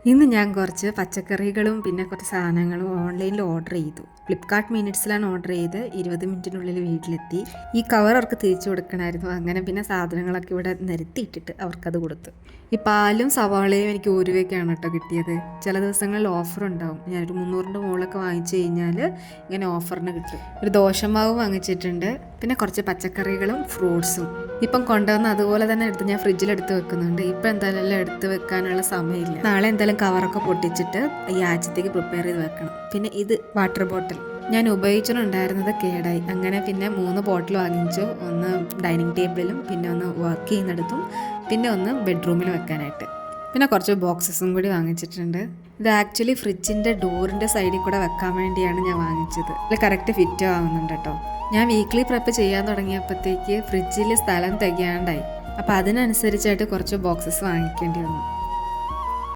ഇന്ന് ഞാൻ കുറച്ച് പച്ചക്കറികളും പിന്നെ കുറച്ച് സാധനങ്ങളും ഓൺലൈനിൽ ഓർഡർ ചെയ്തു. ഫ്ലിപ്കാർട്ട് മിനിറ്റ്സിലാണ് ഓർഡർ ചെയ്ത് 20 മിനിറ്റിനുള്ളിൽ വീട്ടിലെത്തി. ഈ കവർ അവർക്ക് തിരിച്ചു കൊടുക്കണമായിരുന്നു. അങ്ങനെ പിന്നെ സാധനങ്ങളൊക്കെ ഇവിടെ നിരത്തിയിട്ടിട്ട് അവർക്കത് കൊടുത്തു. ഈ പാലും സവാളയും എനിക്ക് 1 രൂപയ്ക്കാണ് കേട്ടോ കിട്ടിയത്. ചില ദിവസങ്ങളിൽ ഓഫർ ഉണ്ടാവും. ഞാനൊരു 300ൻ്റെ മുകളിലൊക്കെ വാങ്ങിച്ചു കഴിഞ്ഞാൽ ഇങ്ങനെ ഓഫറിന് കിട്ടും. ഒരു ദോശമാവ് വാങ്ങിച്ചിട്ടുണ്ട്, പിന്നെ കുറച്ച് പച്ചക്കറികളും ഫ്രൂട്ട്സും. ഇപ്പം കൊണ്ടുവന്ന് അതുപോലെ തന്നെ എടുത്ത് ഞാൻ ഫ്രിഡ്ജിലെടുത്ത് വെക്കുന്നുണ്ട്. ഇപ്പം എന്തായാലും എല്ലാം എടുത്ത് വെക്കാനുള്ള സമയമില്ല. നാളെ എന്തായാലും കവറൊക്കെ പൊട്ടിച്ചിട്ട് ഈ ആഴ്ചത്തേക്ക് പ്രിപ്പയർ ചെയ്ത് വെക്കണം. പിന്നെ ഇത് വാട്ടർ ബോട്ടിൽ ഞാൻ ഉപയോഗിച്ചിട്ടുണ്ടായിരുന്നത് കേടായി. അങ്ങനെ പിന്നെ 3 ബോട്ടിൽ വാങ്ങിച്ചു. ഒന്ന് ഡൈനിങ് ടേബിളിലും, പിന്നെ ഒന്ന് വർക്ക് ചെയ്യുന്നിടത്തും, പിന്നെ ഒന്ന് ബെഡ്റൂമിൽ വെക്കാനായിട്ട്. പിന്നെ കുറച്ച് ബോക്സസും കൂടി വാങ്ങിച്ചിട്ടുണ്ട്. ഇത് ആക്ച്വലി ഫ്രിഡ്ജിൻ്റെ ഡോറിൻ്റെ സൈഡിൽ കൂടെ വെക്കാൻ വേണ്ടിയാണ് ഞാൻ വാങ്ങിച്ചത്. ഇതിൽ കറക്റ്റ് ഫിറ്റ് ആവുന്നുണ്ട് കേട്ടോ. ഞാൻ വീക്ക്ലി പ്രെപ്പ് ചെയ്യാൻ തുടങ്ങിയപ്പോഴത്തേക്ക് ഫ്രിഡ്ജിൽ സ്ഥലം തികയാണ്ടായി. അപ്പോൾ അതിനനുസരിച്ചായിട്ട് കുറച്ച് ബോക്സസ് വാങ്ങിക്കേണ്ടി വന്നു.